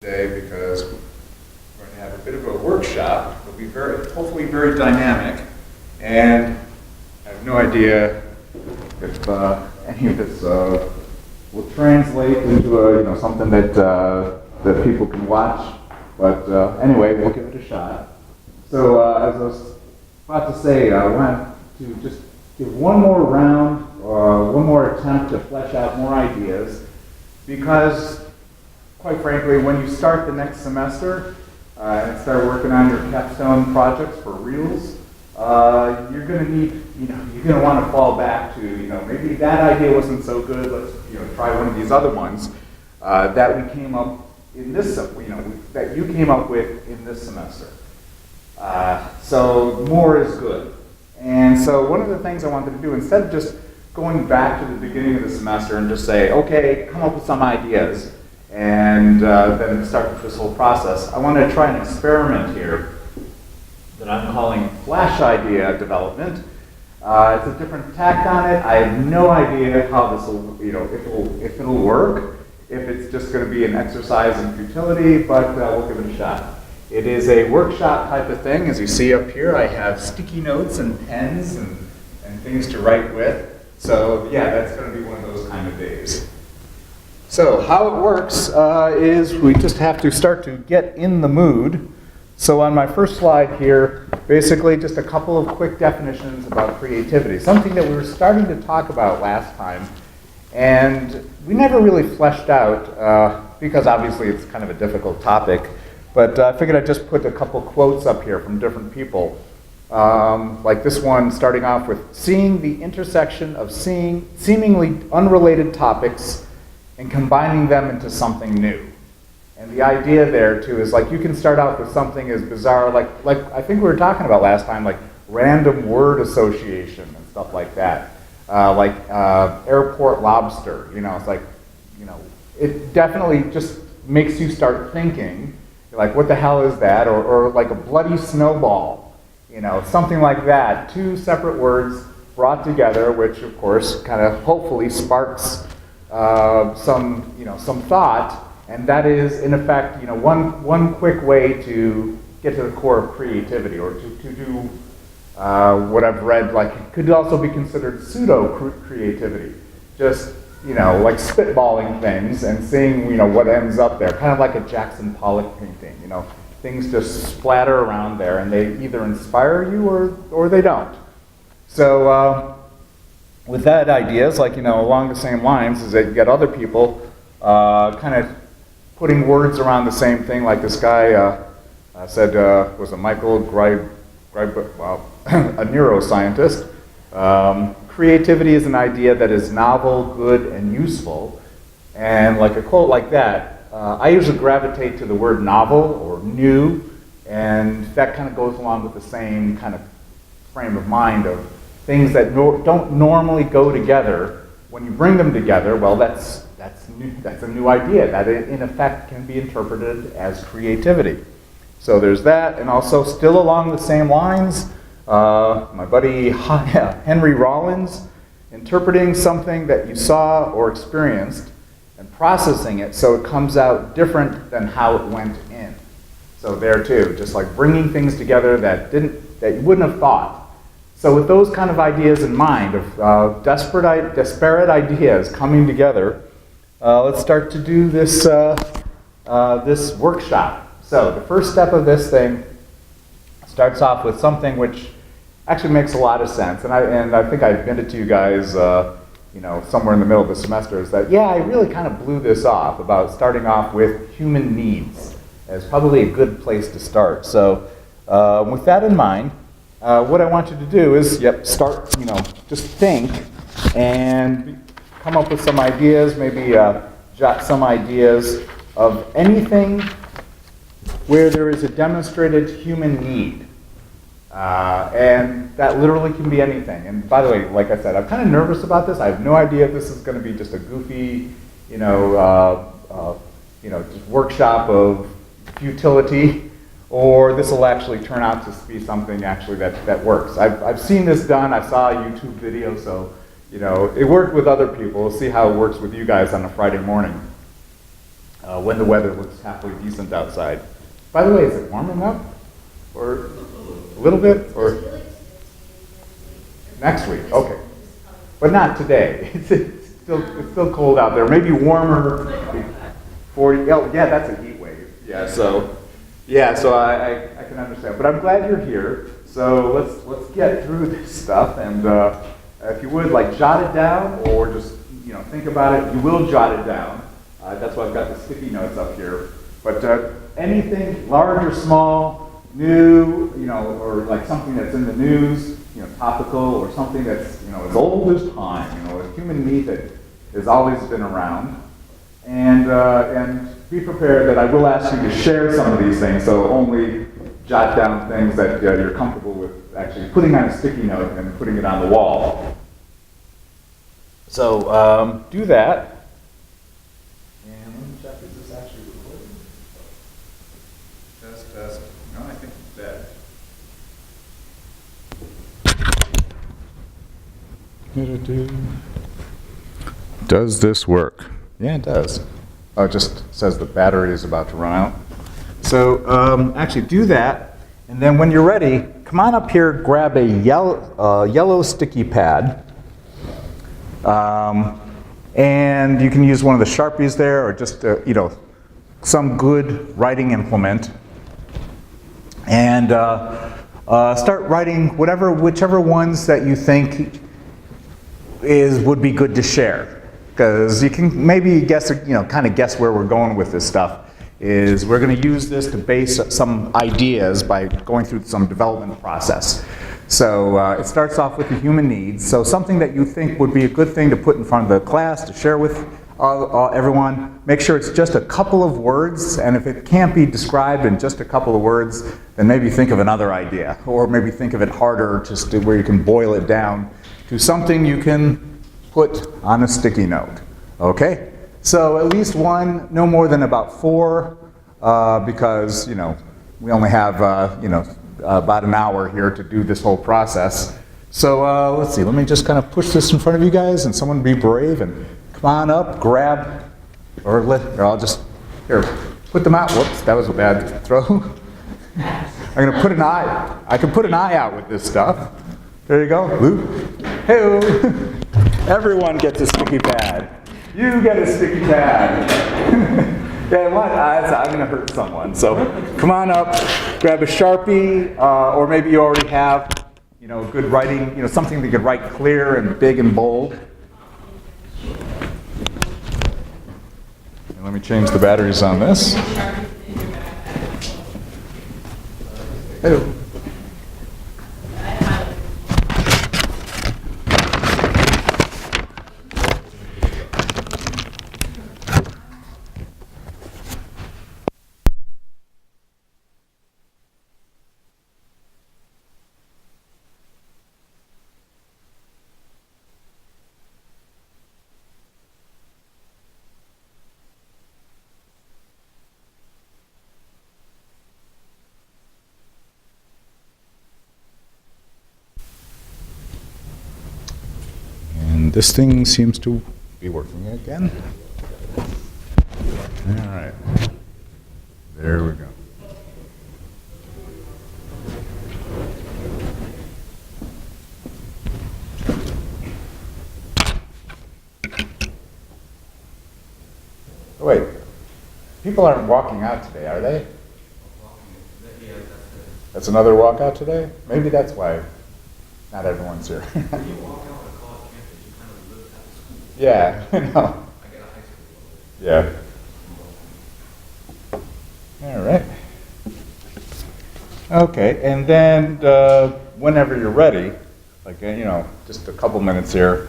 today because we're going to have a bit of a workshop. It'll be hopefully very dynamic, and I have no idea if any of this will translate into something that people can watch. But anyway, we'll give it a shot. So as I was about to say, I want to just give one more round, one more attempt to flesh out more ideas, because quite frankly, when you start the next semester and start working on your capstone projects for reals, you're going to need, you're going to want to fall back to, maybe that idea wasn't so good. Let's, try one of these other ones that we came up in this, that you came up with in this semester. So more is good. And so one of the things I wanted to do, instead of just going back to the beginning of the semester and just say, okay, come up with some ideas, and then start with this whole process, I want to try an experiment here that I'm calling flash idea development. It's a different tack on it. I have no idea how this will, if it'll work, if it's just going to be an exercise in futility, but we'll give it a shot. It is a workshop type of thing. As you see up here, I have sticky notes and pens and things to write with. So yeah, that's going to be one of those kind of days. So how it works is we just have to start to get in the mood. So on my first slide here, basically just a couple of quick definitions about creativity. Something that we were starting to talk about last time, and we never really fleshed out, because obviously it's kind of a difficult topic. But I figured I'd just put a couple quotes up here from different people. Like this one, starting off with, seeing the intersection of seemingly unrelated topics and combining them into something new. And the idea there, too, is like you can start out with something as bizarre, like I think we were talking about last time, like random word association and stuff like that. Like airport lobster, it's like, it definitely just makes you start thinking. Like, what the hell is that? Or like a bloody snowball, something like that. Two separate words brought together, which of course kind of hopefully sparks some thought, and that is in effect, one quick way to get to the core of creativity, or to do what I've read, like it could also be considered pseudo creativity, just like spitballing things and seeing, what ends up there. Kind of like a Jackson Pollock painting, Things just splatter around there and they either inspire you or they don't. So with that idea, it's like, along the same lines, is that you get other people kind of putting words around the same thing, like this guy said, was a Michael a neuroscientist. Creativity is an idea that is novel, good, and useful. And like a quote like that, I usually gravitate to the word novel or new, and that kind of goes along with the same kind of frame of mind of things that don't normally go together. When you bring them together, well, that's a new idea that in effect can be interpreted as creativity. So there's that, and also still along the same lines, my buddy Henry Rollins, interpreting something that you saw or experienced and processing it so it comes out different than how it went in. So there too, just like bringing things together that you wouldn't have thought. So with those kind of ideas in mind, of disparate ideas coming together, let's start to do this this workshop. So the first step of this thing starts off with something which actually makes a lot of sense, and I think I admitted to you guys, somewhere in the middle of the semester, is that I really kind of blew this off about starting off with human needs as probably a good place to start. So with that in mind, what I want you to do is start, just think and come up with some ideas, maybe jot some ideas of anything where there is a demonstrated human need. And that literally can be anything. And by the way, like I said, I'm kind of nervous about this. I have no idea if this is going to be just a goofy, just workshop of futility, or this will actually turn out to be something actually that works. I've seen this done. I saw a YouTube video, so it worked with other people. We'll see how it works with you guys on a Friday morning. when the weather looks halfway decent outside. By the way, is it warming up? Or a little bit? Or next week? Okay. But not today. It's still cold out there. Maybe warmer. 40. Oh, yeah, that's a heat wave. Yeah. So I can understand. But I'm glad you're here. So let's get through this stuff, and if you would, like, jot it down, or just think about it. You will jot it down. That's why I've got the sticky notes up here. But anything large or small, new, or like something that's in the news, topical, or something that's as old as time, a human need that has always been around, and be prepared that I will ask you to share some of these things. So only jot down things that you're comfortable with actually putting on a sticky note and putting it on the wall. So do that. And let me check, is this actually recording? Test. No, I think it's dead. Does this work? Yeah, it does. Oh, it just says the battery is about to run out. So actually do that, and then when you're ready, come on up here, grab a yellow sticky pad, and you can use one of the Sharpies there, or just some good writing implement, and start writing whichever ones that you think would be good to share, because you can maybe guess, kind of guess where we're going with this stuff. Is we're going to use this to base some ideas by going through some development process. So it starts off with the human needs. So something that you think would be a good thing to put in front of the class, to share with everyone. Make sure it's just a couple of words, and if it can't be described in just a couple of words, then maybe think of another idea, or maybe think of it harder, just where you can boil it down to something you can put on a sticky note. Okay? So at least one, no more than about 4, because we only have about an hour here to do this whole process. So let's see. Let me just kind of push this in front of you guys, and someone be brave and come on up, grab, or I'll just put them out. Whoops, that was a bad throw. I'm gonna put an eye. I can put an eye out with this stuff. There you go, Luke. Hey-o. Everyone gets a sticky pad. You get a sticky pad. Yeah, what? I'm going to hurt someone. So come on up, grab a Sharpie, or maybe you already have, good writing, something that you could write clear and big and bold. And let me change the batteries on this. Hello. This thing seems to be working again. All right. There we go. Oh, wait. People aren't walking out today, are they? That's another walkout today? Maybe that's why not everyone's here. Yeah, I know. Yeah. All right. Okay, and then whenever you're ready, like, just a couple minutes here,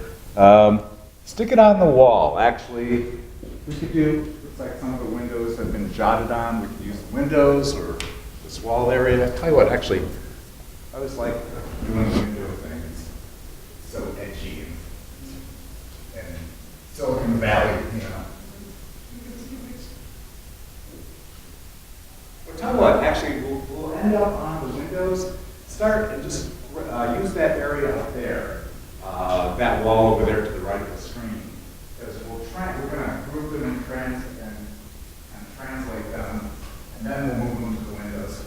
stick it on the wall. Actually, we could do, looks like some of the windows have been jotted on. We could use the windows or this wall area. I'll tell you what, actually, I always like doing the window thing. It's so edgy and Silicon Valley, Well, tell you what, actually, we'll end up on the windows. Start and just use that area up there, that wall over there to the right of the screen. Because we're going to group them in trends and And then we'll move them to the windows.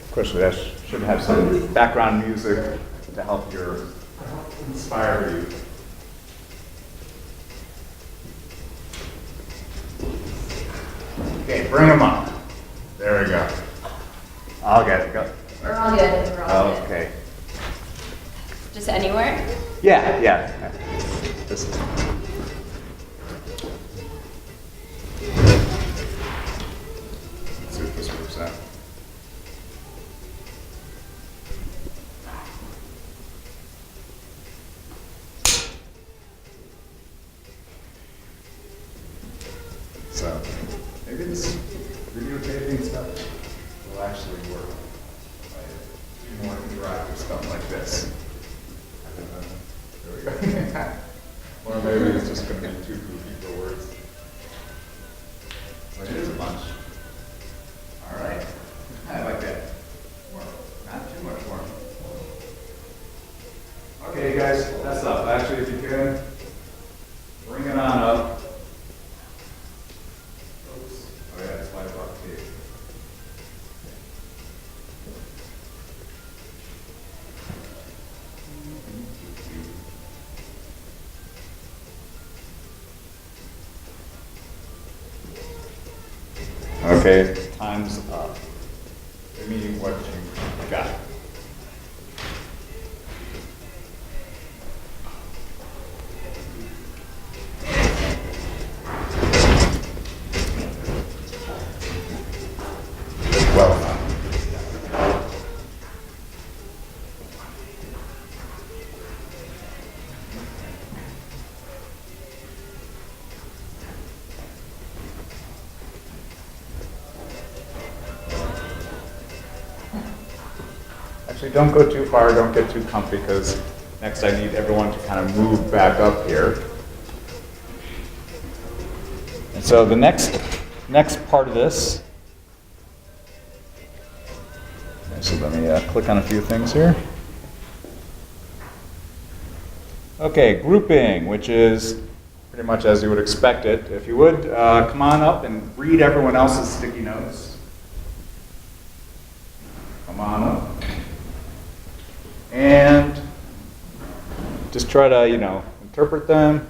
Of course, that should have some background music to help inspire you. Okay, bring them up. There we go. I'll get it. Go. We're all good. We're all good. Okay. Just anywhere? Yeah. Just. Let's see if this works out. So maybe this videotaping stuff will actually work. Do more interactive stuff like this. There we go. Or maybe it's just going to be too goofy for words. So here's a bunch. All right. I like that. More. Not too much more. Okay, guys, that's up. Actually, if you can, bring it on up. Okay, time's up. Give me what you got. Well done. Actually, don't go too far, don't get too comfy, because next I need everyone to kind of move back up here. And so the next part of this, so let me click on a few things here. Okay, grouping, which is pretty much as you would expect it. If you would, come on up and read everyone else's sticky notes. Come on up. And just try to, interpret them.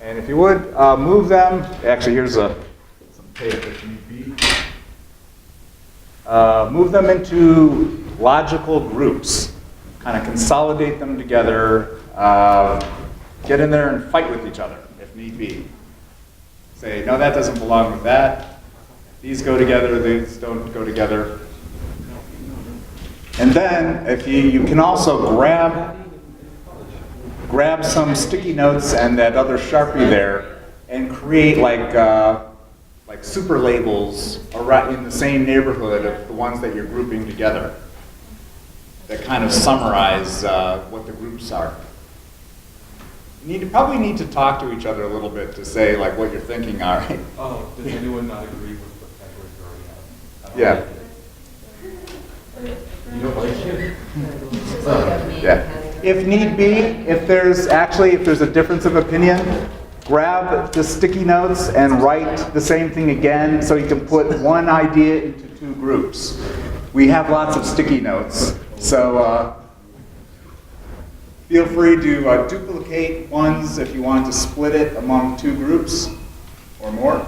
And if you would, move them. Actually, here's some tape if need be. Move them into logical groups. Kind of consolidate them together. Get in there and fight with each other if need be. Say, no, that doesn't belong with that. These go together, these don't go together. And then, if you can also grab some sticky notes and that other Sharpie there, and create like super labels in the same neighborhood of the ones that you're grouping together, that kind of summarize what the groups are. You probably need to talk to each other a little bit to say like what you're thinking are. Oh, does anyone not agree with what categories you already have? Yeah. You don't like it? Yeah. If need be, if there's a difference of opinion, grab the sticky notes and write the same thing again so you can put one idea into two groups. We have lots of sticky notes, so feel free to duplicate ones if you want to split it among two groups or more.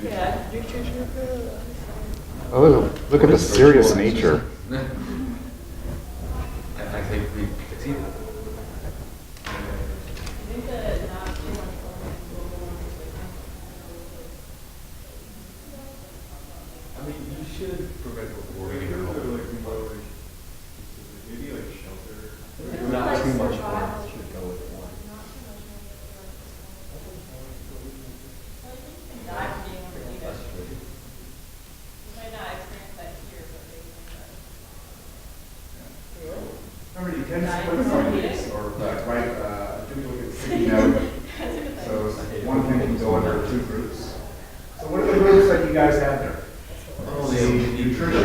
Yeah, Oh, look at the serious nature. I think we succeeded. should prevent recording in your home. Maybe like shelter. Not too much work should go with one. That's true. Remember, you can split some of these or write a duplicate sticky note. So one thing can go under 2 groups. So what are the groups that you guys have there? Oh, the nutrition.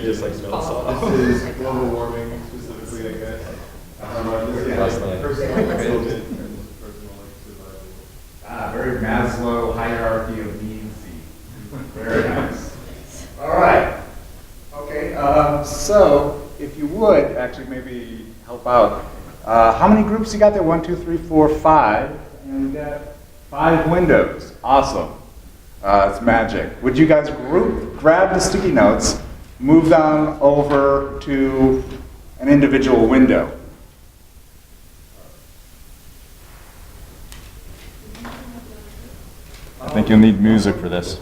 Just like smells off. This is global warming specifically, I guess. Very Maslow hierarchy of needs. Very nice. All right. Okay. So if you would actually maybe help out. How many groups you got there? 1, 2, 3, 4, 5. And we got 5 windows. Awesome. It's magic. Would you guys grab the sticky notes, move them over to an individual window? I think you'll need music for this.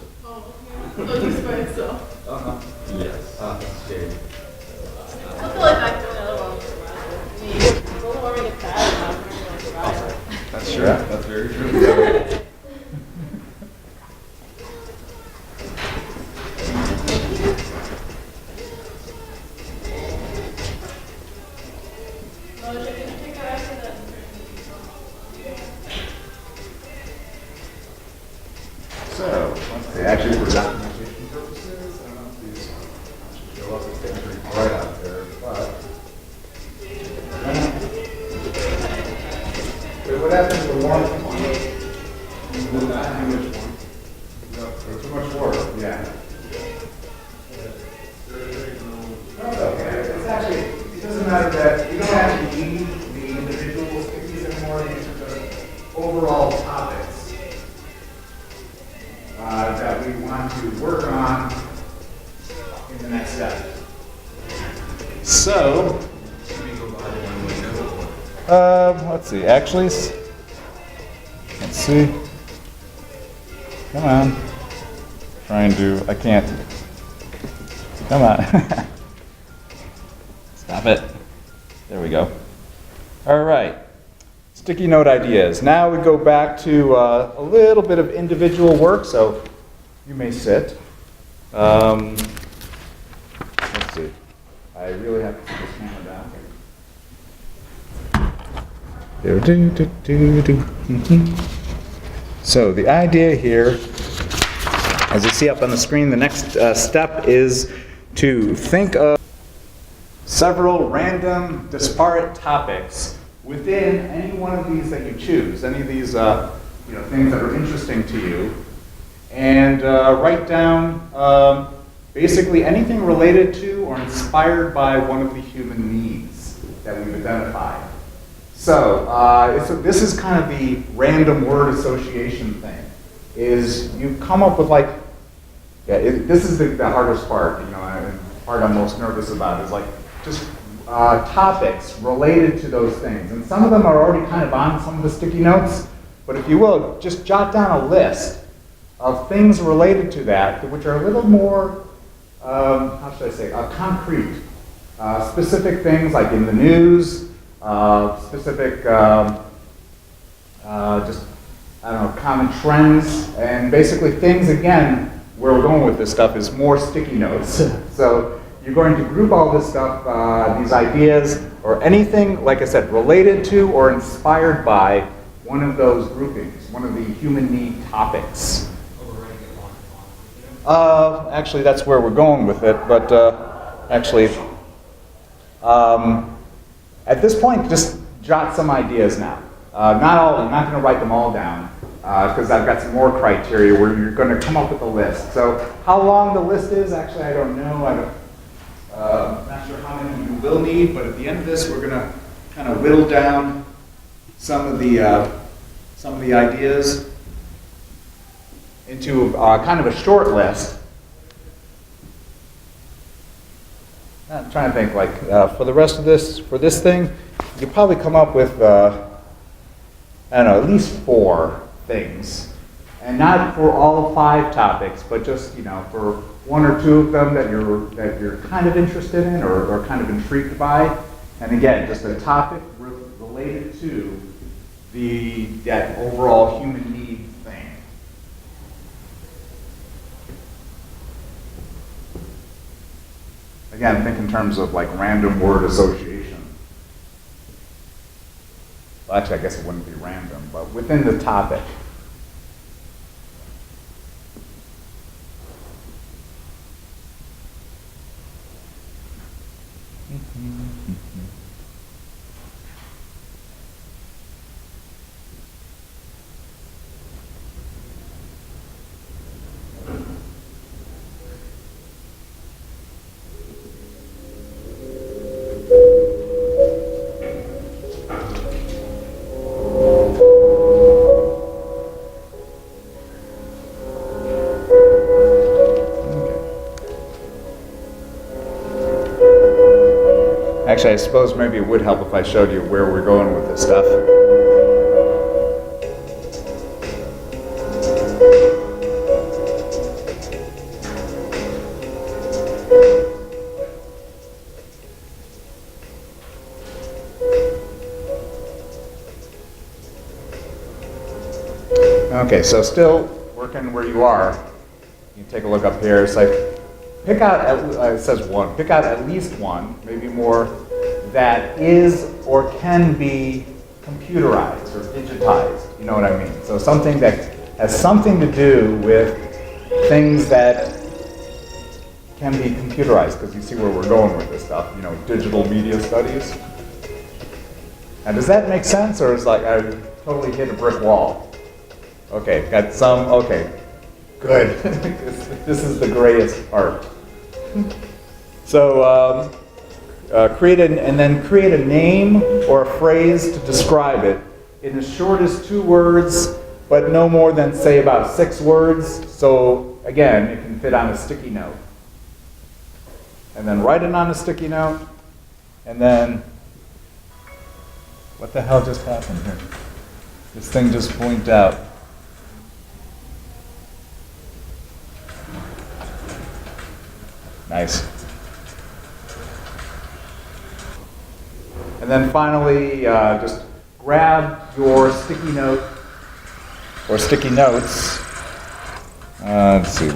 Yes. Good. I feel like I'm doing another one. Global warming is bad enough. That's true. That's very true. So, let's see, actually for documentation purposes, I don't know if these should show up as pictures right out there, but. Wait, what happens to the warmth one? Not too much warmth. No, there's too much water, yeah. That's okay. It's actually, it doesn't matter that, you don't actually need the individual stickies anymore, these are just overall topics that we want to work on in the next step. So, let's see, actually, let's see. Come on. I can't. Come on. Stop it. There we go. All right. Sticky note ideas. Now we go back to a little bit of individual work, so you may sit. Let's see. I really have to put this camera down. So the idea here, as you see up on the screen, the next step is to think of several random, disparate topics within any one of these that you choose, any of these things that are interesting to you, and write down basically anything related to or inspired by one of the human needs that we've identified. So this is kind of the random word association thing, is you come up with this is the hardest part, and the part I'm most nervous about is just topics related to those things. And some of them are already kind of on some of the sticky notes, but if you will, just jot down a list of things related to that, which are a little more, how should I say, concrete. Specific things like in the news, specific, common trends, and basically things, again, where we're going with this stuff is more sticky notes. So you're going to group all this stuff, these ideas, or anything, like I said, related to or inspired by one of those groupings, one of the human need topics. Actually, that's where we're going with it, but at this point, just jot some ideas now. I'm not going to write them all down, because I've got some more criteria where you're going to come up with a list. So how long the list is, actually, I don't know. I'm not sure how many you will need, but at the end of this, we're going to kind of whittle down some of the ideas into kind of a short list. I'm trying to think, for the rest of this, for this thing, you could probably come up with, at least 4 things And not for all 5 topics, but just, for 1 or 2 of them that you're kind of interested in or kind of intrigued by. And again, just a topic related to that overall human need thing. Again, think in terms of like random word association. Well, actually, I guess it wouldn't be random, but within the topic. Actually, I suppose maybe it would help if I showed you where we're going with this stuff. Okay, so still working where you are. You can take a look up here. It's like, pick out, it says 1, pick out at least 1, maybe more, that is or can be computerized or digitized. You know what I mean? So something that has something to do with things that can be computerized, because you see where we're going with this stuff, digital media studies. Now, does that make sense, or is like I totally hit a brick wall? Okay, got some, okay, good. This is the greatest part. So, create a name or a phrase to describe it in as short as 2 words, but no more than, say, about 6 words. So, again, it can fit on a sticky note. And then write it on a sticky note, and then, what the hell just happened here? This thing just blinked out. Nice. And then finally, just grab your sticky note or sticky notes. Let's see,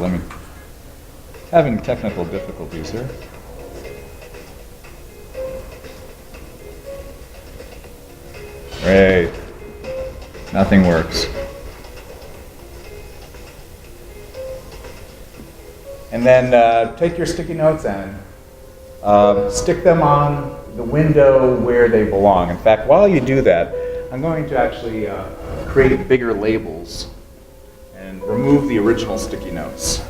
having technical difficulties here. Great. Nothing works. And then take your sticky notes and stick them on the window where they belong. In fact, while you do that, I'm going to actually create bigger labels and remove the original sticky notes.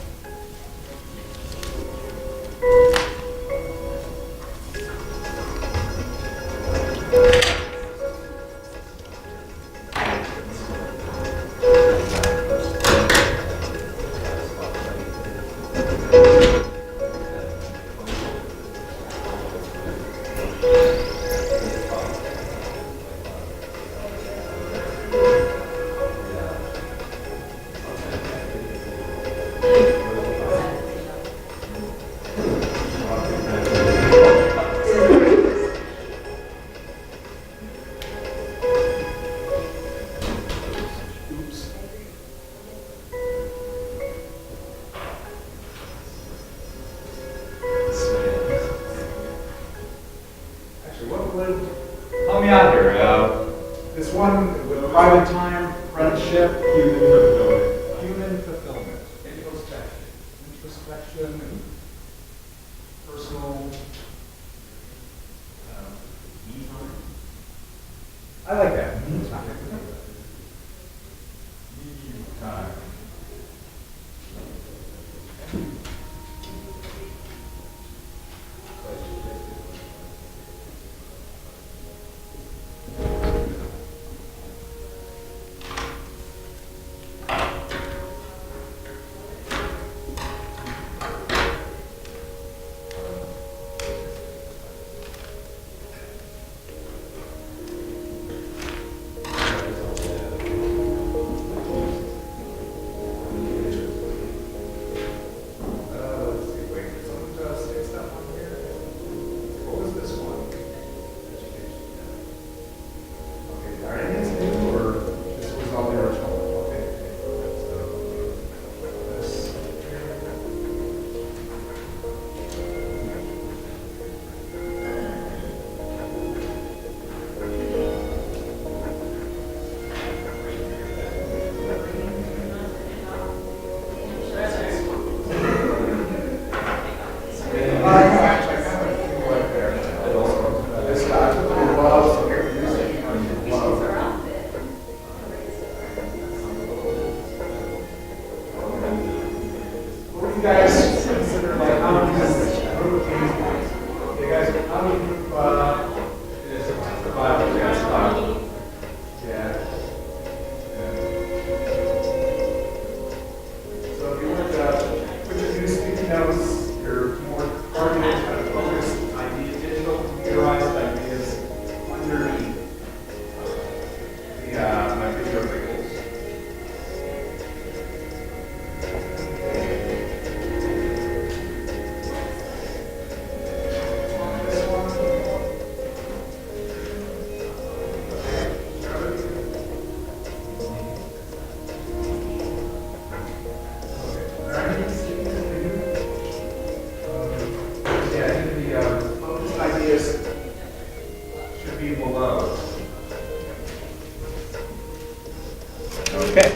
Help me out here. This one with private time, friendship, human fulfillment, introspection, and personal me time. I like that. Me time. Me time. you guys consider like how would this group you guys how would you survival? Yeah. So if you were to put your new sticky notes, your more targeted, kind of focused ideas, digital computerized ideas underneath my video labels. On this one. Focused ideas should be below. Okay.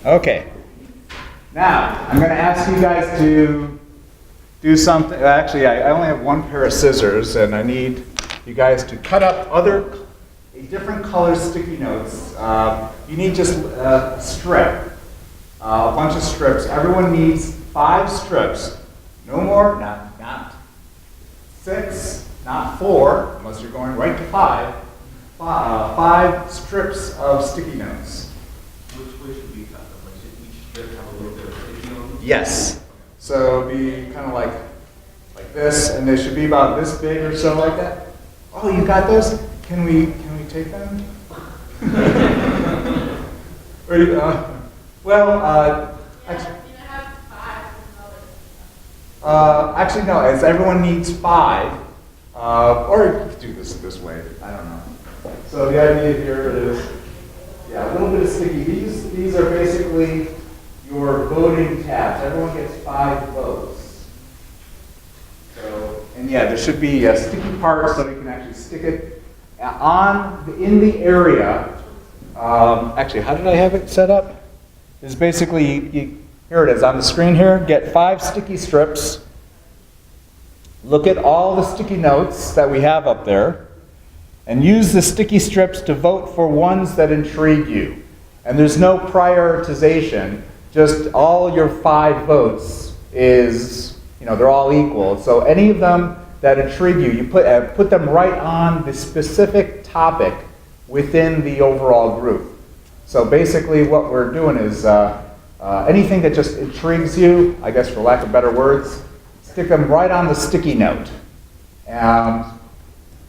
Okay. Now, I'm going to ask you guys to do something. Actually, I only have one pair of scissors, and I need you guys to cut up a different color sticky notes. You need just a strip, a bunch of strips. Everyone needs 5 strips. No more, not 6, not 4, unless you're going right to 5. 5 strips of sticky notes. Which way should we cut them? Like, should each strip have a little bit of sticky on them? Yes. So it'd be kind of like this, and they should be about this big or so, like that. Oh, you got those? Can we take them? Actually, no. As everyone needs 5, or you could do this way. I don't know. So the idea here is, yeah, a little bit of sticky. These are basically your voting tabs. Everyone gets 5 votes. So, and yeah, there should be a sticky part so you can actually stick it in the area. Actually, how did I have it set up? It's basically, here it is on the screen here. Get 5 sticky strips. Look at all the sticky notes that we have up there, and use the sticky strips to vote for ones that intrigue you. And there's no prioritization. Just all your 5 votes is, they're all equal. So any of them that intrigue you, you put them right on the specific topic within the overall group. So basically what we're doing is anything that just intrigues you, I guess for lack of better words, stick them right on the sticky note.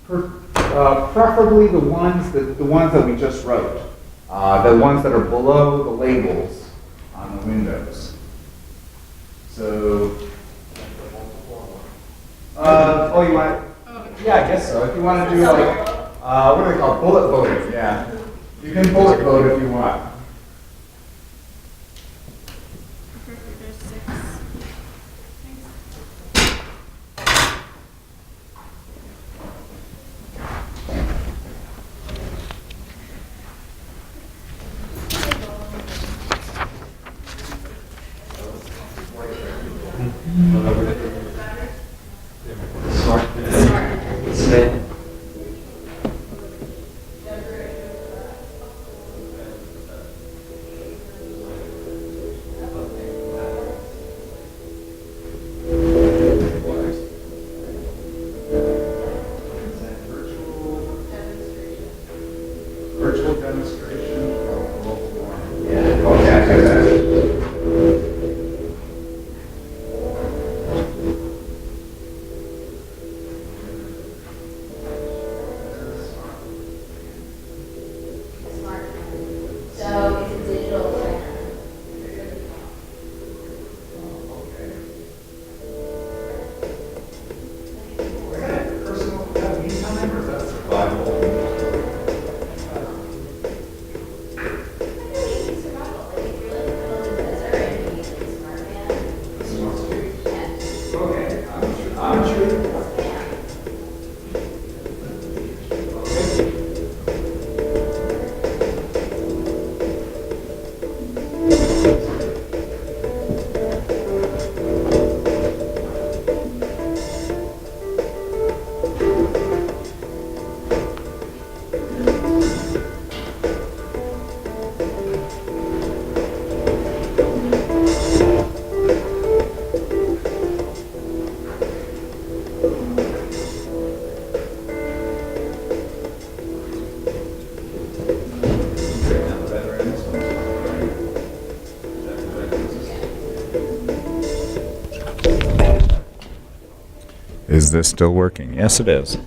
Preferably the ones that we just wrote, the ones that are below the labels on the windows. So, you want? Yeah, I guess so. If you want to do like, what do they call bullet voting? Yeah, you can bullet vote if you want. Virtual demonstration of global warming. Yeah. Okay, I hear that. Is this still working? Yes, it is.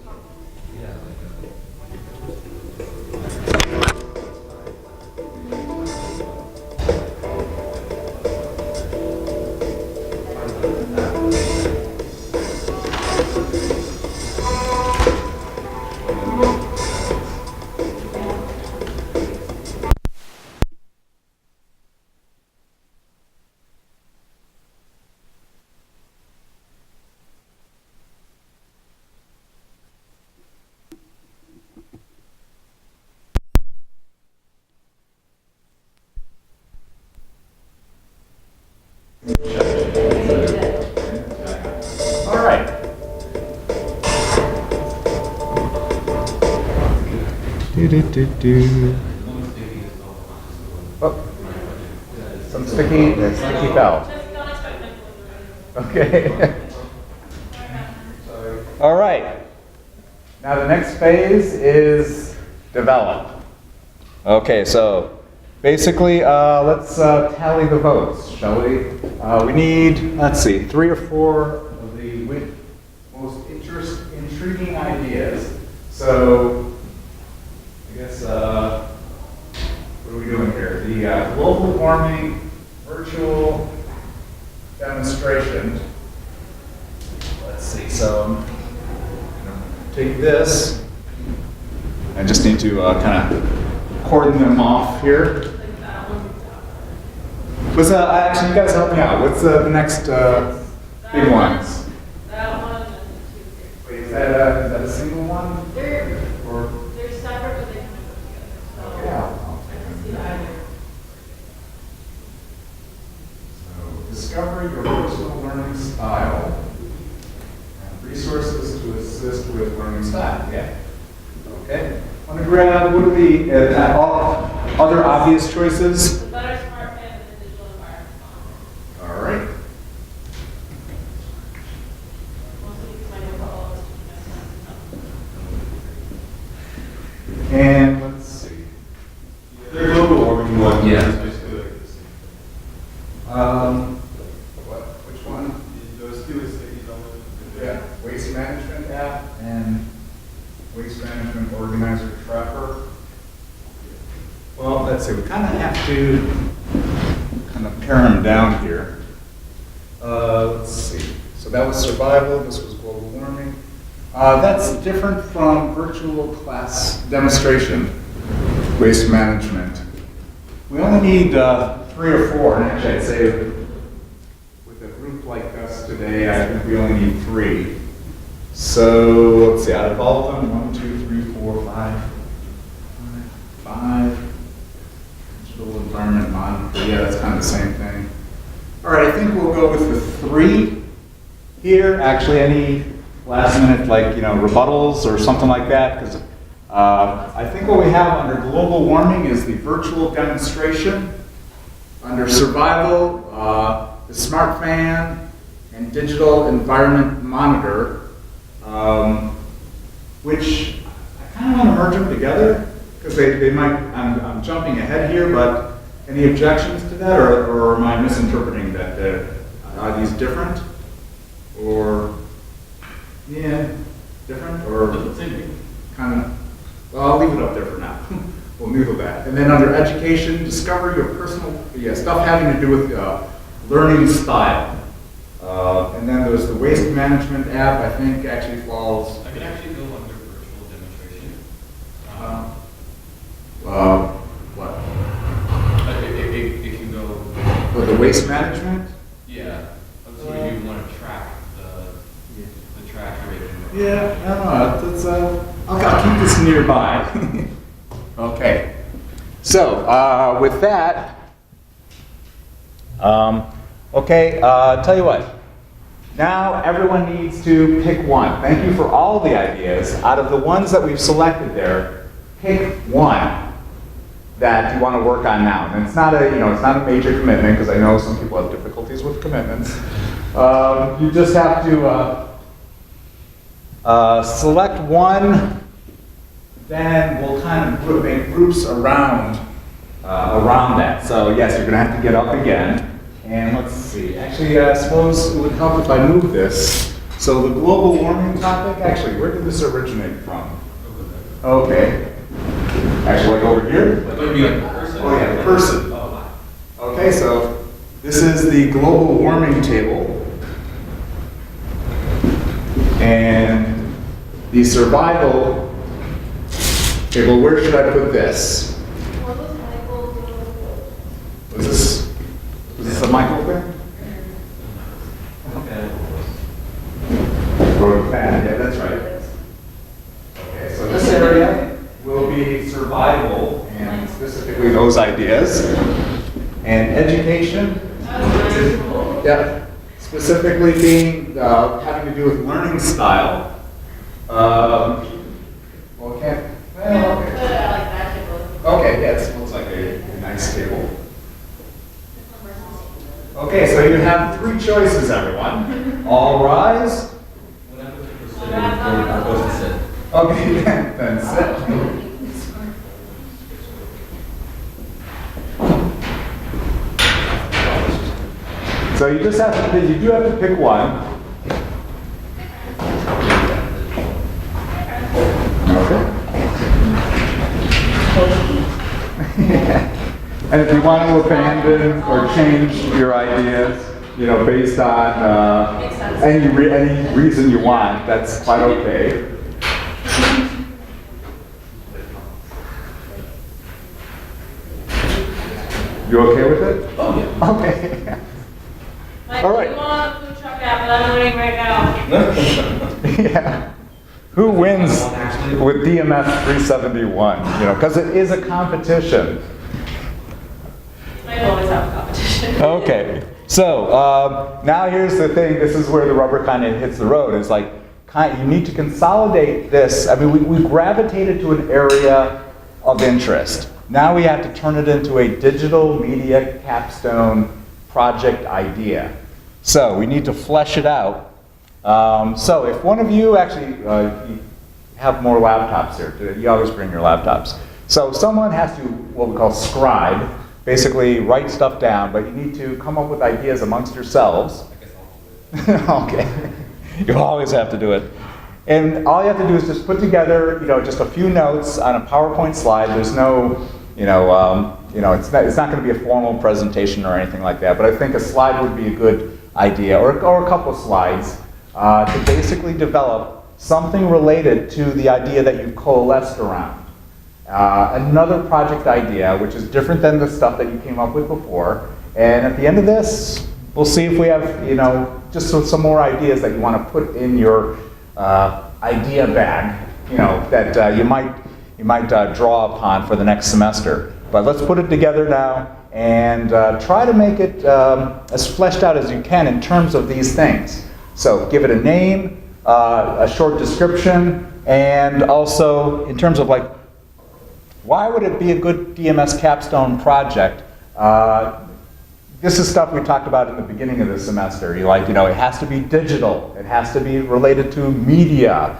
All right. Oh, some sticky fell. Just don't expect me to Okay. All right. Now the next phase is develop. Okay, so basically, let's tally the votes, shall we? We need, let's see, 3 or 4 of the most intriguing ideas. So, I guess, what are we doing here? The global warming virtual demonstration. Let's see, so I'm gonna take this. I just need to kind of cordon them off here. What's actually, you guys help me out. What's the next big ones? That one and the two here. Wait, is that a single one? Or They're separate, but they kind of go together. So yeah. I can see either. So discover your personal learning style and resources to assist with learning style. Yeah. Okay. Want to grab what are the all other obvious choices? The better smart fan and the digital environment. All right. Most of these might have all of us. And let's see. They're global warming one. Yeah. It's basically like this. Which one? Those two is stickies on it. Yeah, waste management app and waste management organizer trapper. Well, let's see, we kind of have to kind of pare them down here. Let's see, so that was survival, this was global warming. That's different from virtual class demonstration, waste management. We only need 3 or 4, and actually I'd say with a group like us today, I think we only need 3. So let's see, out of all of them, 1, 2, 3, 4, 5. Digital environment monitor, yeah, that's kind of the same thing. All right, I think we'll go with the 3 here. Actually, any last minute, like, rebuttals or something like that, because I think what we have under global warming is the virtual demonstration. Under survival, the smart fan and digital environment monitor. Which I kind of want to merge them together because they might, I'm jumping ahead here, but any objections to that, or am I misinterpreting that? Are these different? Or, yeah, different? Or kind of, well, I'll leave it up there for now. We'll noodle that. And then under education, discover your personal, stuff having to do with learning style. And then there's the waste management app, I think actually falls. I could actually go under virtual demonstration. What? If you go. For the waste management? Yeah. So you want to track the trash rate. Yeah, I don't know. That's, I'll keep this nearby. Okay. So, with that, tell you what. Now everyone needs to pick one. Thank you for all the ideas. Out of the ones that we've selected there, pick one that you want to work on now. And it's not a, it's not a major commitment because I know some people have difficulties with commitments. You just have to Select one, then we'll kind of make groups around that. So yes, you're going to have to get up again. And let's see. Actually, I suppose it would help if I move this. So the global warming topic, actually, where did this originate from? Okay. Actually, like over here? That might be like a person. Oh yeah, the person. Oh, wow. Okay, so this is the global warming table. And the survival table, where should I put this? What was Michael doing? Was this a Michael thing? Okay. Road fan, yeah, that's right. Okay, so this area will be survival and specifically those ideas. And education, yeah, specifically being having to do with learning style. Well, okay. Okay, yes, looks like a nice table. Okay, so you have three choices, everyone. All rise. What happens if we're sitting and we're supposed to sit? Okay, then sit. So you just have to, you do have to pick one. Okay. And if you want to abandon or change your ideas, you know, based on any reason you want, that's quite okay. You okay with it? Oh, yeah. Okay. Mike, All right. you want a food truck app, but I'm winning right now. Yeah. Who wins with DMS 371? You know, because it is a competition. Might always have a competition. Okay. So now here's the thing. This is where the rubber kind of hits the road. It's like you need to consolidate this. I mean, we gravitated to an area of interest. Now we have to turn it into a digital media capstone project idea. So we need to flesh it out. So if one of you actually you have more laptops here, you always bring your laptops. So someone has to, what we call scribe, basically write stuff down, but you need to come up with ideas amongst yourselves. I guess I'll do it. Okay. You always have to do it. And all you have to do is just put together, you know, just a few notes on a PowerPoint slide. There's no, it's not going to be a formal presentation or anything like that, but I think a slide would be a good idea, or a couple slides, to basically develop something related to the idea that you've coalesced around. Another project idea, which is different than the stuff that you came up with before. And at the end of this, we'll see if we have, just some more ideas that you want to put in your idea bag, that you might draw upon for the next semester. But let's put it together now and try to make it as fleshed out as you can in terms of these things. So give it a name, a short description, and also in terms of why would it be a good DMS capstone project? This is stuff we talked about in the beginning of the semester. It has to be digital. It has to be related to media.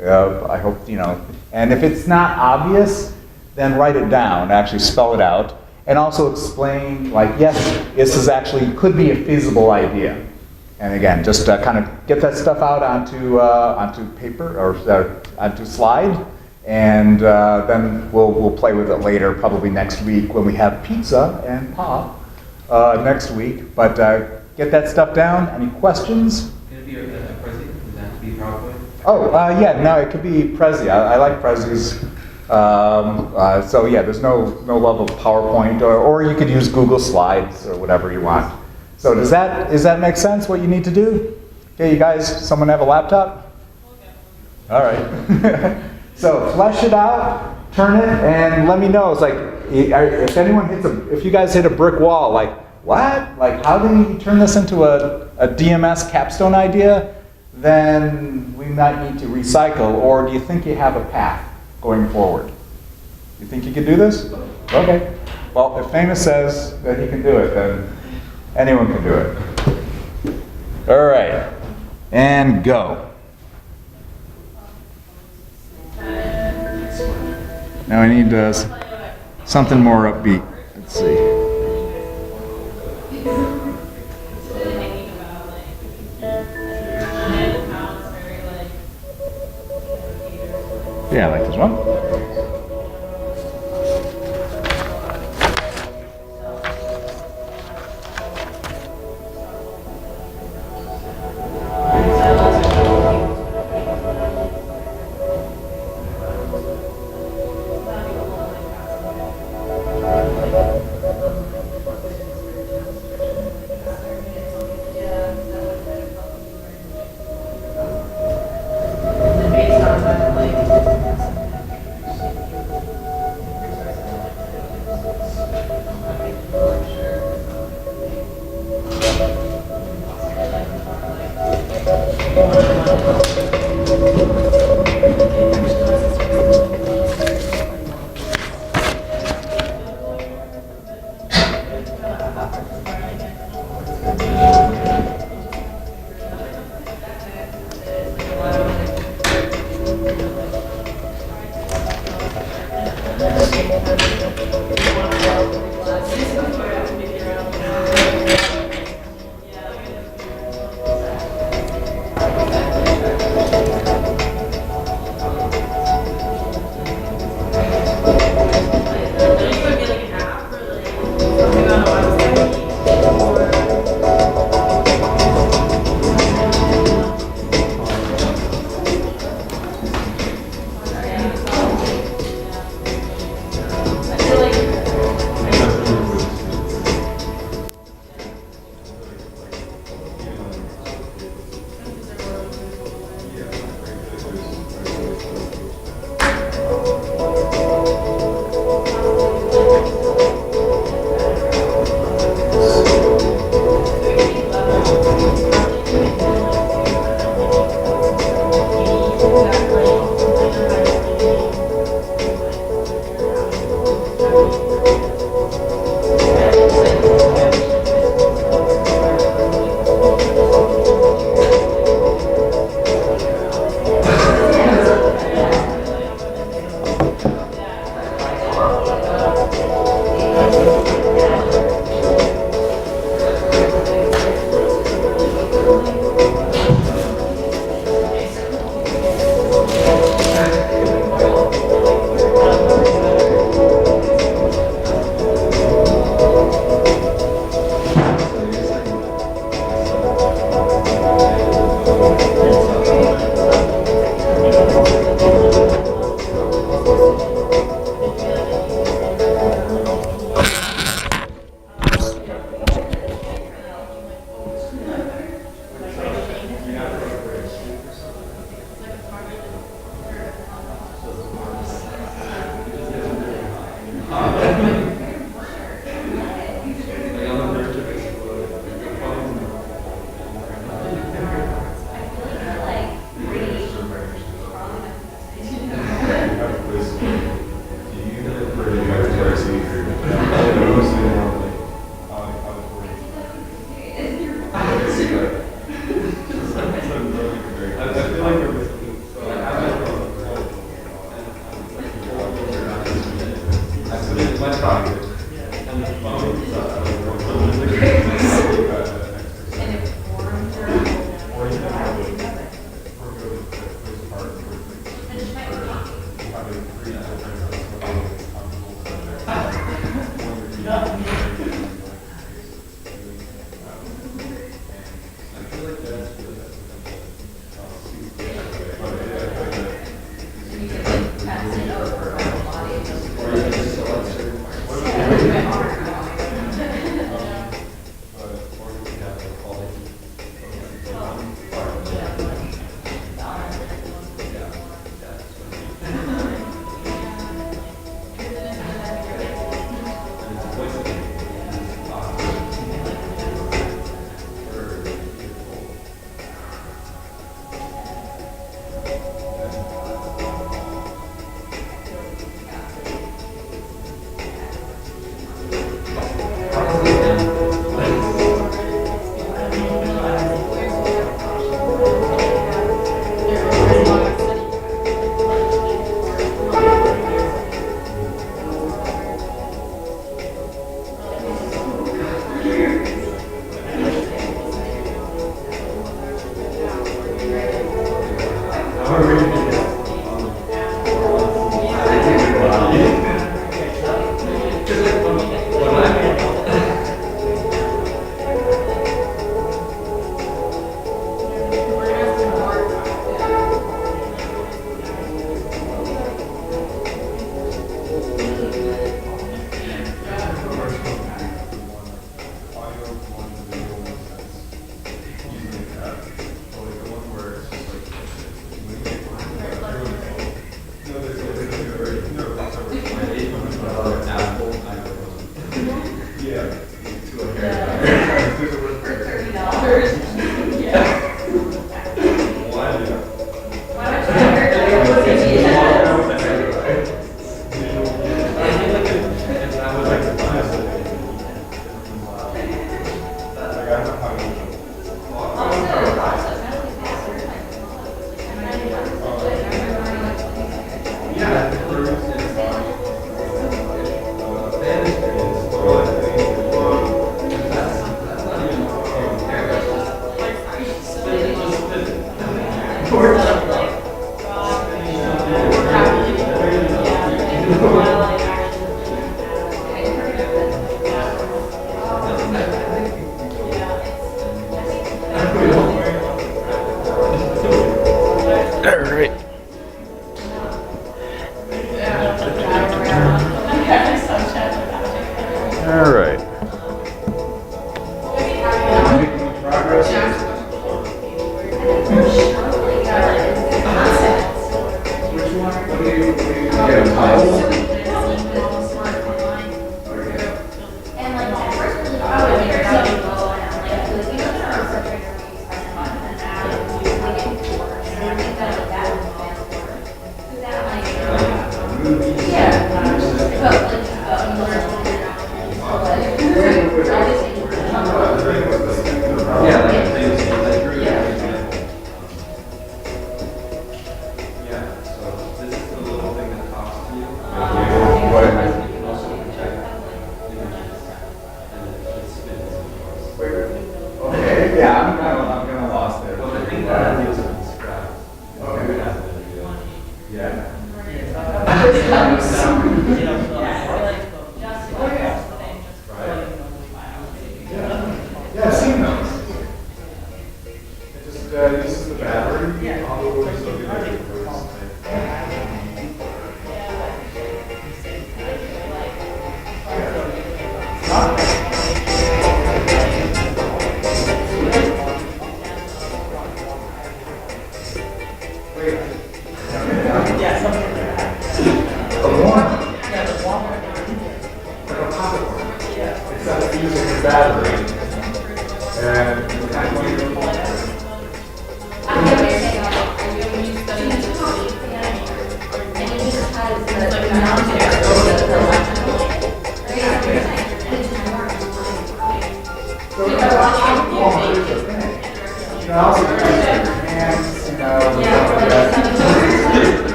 I hope, and if it's not obvious, then write it down, actually spell it out, and also explain, yes, this is actually, could be a feasible idea. And again, just kind of get that stuff out onto paper or onto slide, and then we'll play with it later, probably next week when we have pizza and pop next week. But get that stuff down. Any questions? Can it be a Prezi? Does that have to be PowerPoint? Oh, yeah, no, it could be Prezi. I like Prezis. So yeah, there's no love of PowerPoint, or you could use Google Slides or whatever you want. So does that make sense, what you need to do? Okay, you guys, someone have a laptop? Okay. All right. So flesh it out, turn it, and let me know. It's like, if anyone if you guys hit a brick wall, what? How do you turn this into a DMS capstone idea? Then we might need to recycle, or do you think you have a path going forward? You think you could do this? Okay. Well, if Famous says that he can do it, then anyone can do it. All right. And go. Now I need something more upbeat. Let's see. Yeah, I like this one.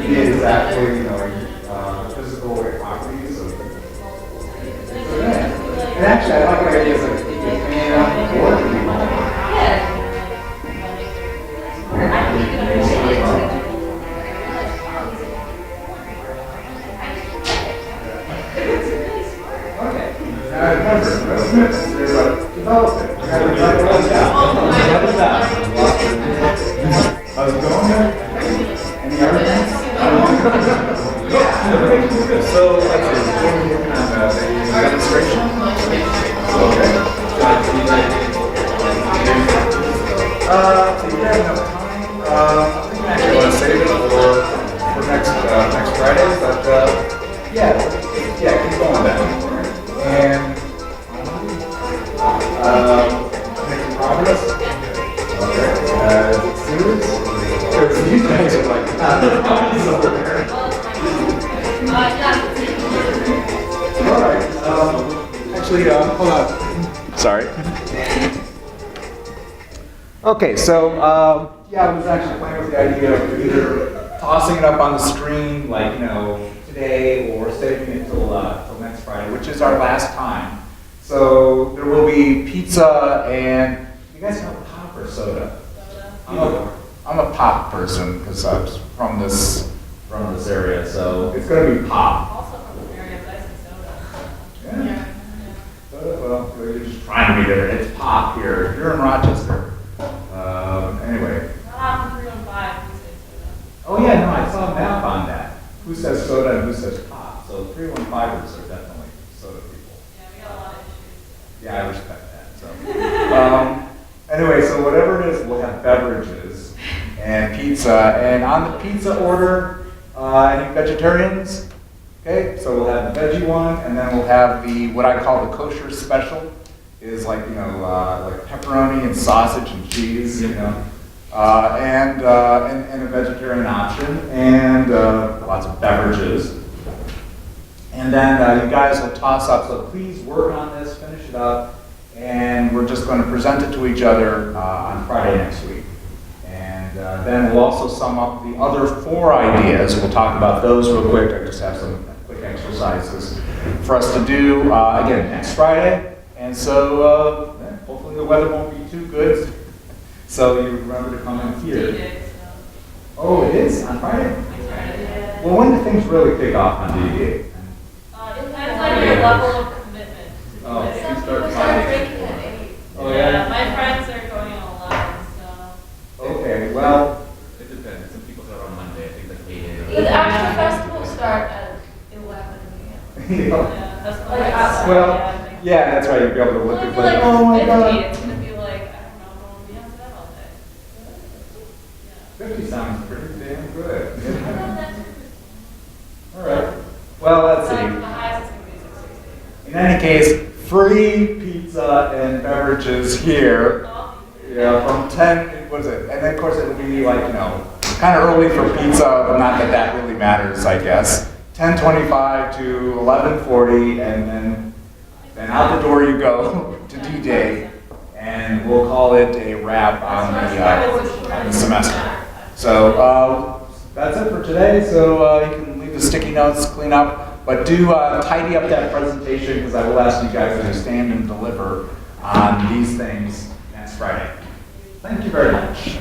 Exactly, And actually, I like the idea of like, you can hang out in the board meeting. Okay. Remember, there's a development. You gotta write it all down. Write it down. How's it going there? Any arguments? So, let's see, what are we working on? The demonstration? Okay. So you guys have time. I think I actually want to save it for next Friday, but yeah, keep going then. And making progress. Okay. Serious? Because you guys are like, over there. All right. Actually, hold on. Sorry. Okay, so yeah, I was actually playing with the idea of either tossing it up on the screen, like today, or saving it till next Friday, which is our last time. So there will be pizza and you guys know pop or soda? I'm a pop person because I'm from this area, so it's going to be pop. Also from the area of ice and soda. Yeah. Well, you're just trying to be different. It's pop here. You're in Rochester. Anyway. Not on 315, who says soda? Oh yeah, no, I saw a map on that. Who says soda and who says pop? So 315ers are definitely soda people. Yeah, we got a lot of issues. Yeah, I respect that. So, anyway, so whatever it is, we'll have beverages and pizza. And on the pizza order, any vegetarians? Okay, so we'll have the veggie one, and then we'll have the what I call the kosher special, is like like pepperoni and sausage and cheese, and a vegetarian option, and lots of beverages. And then you guys will toss up. So please work on this, finish it up, and we're just going to present it to each other on Friday next week. And then we'll also sum up the other 4 ideas. We'll talk about those real quick. I just have some quick exercises for us to do again next Friday. And so hopefully the weather won't be too good. So you remember to come in here. Oh, it is on Friday? Well, when do things really kick off on DD8? It depends on your level of commitment. Oh, Some you people start start Friday. drinking at 8. Oh, yeah? My friends are going at 11, so. Okay, well, It depends. Some people start on Monday. I think like 8 a.m. The actual festivals start at 11 a.m. Yeah, that's what Like I outside, well, yeah, that's right. You'll be able to look Well, at if you're like oh my 50, God. it's gonna be like, I don't know, going to be on set all day. Yeah. 50 sounds pretty damn good. I love that too. All right. Well, let's The see. highest is gonna be 660. In any case, free pizza and beverages here. Yeah, from 10, what is it? And then, of course, it would be like, kind of early for pizza, but not that that really matters, I guess. 10:25 to 11:40, and then out the door you go to D-Day, and we'll call it a wrap on the semester. So that's it for today. So you can leave the sticky notes, clean up, but do tidy up that presentation because I will ask you guys to stand and deliver on these things next Friday. Thank you very much.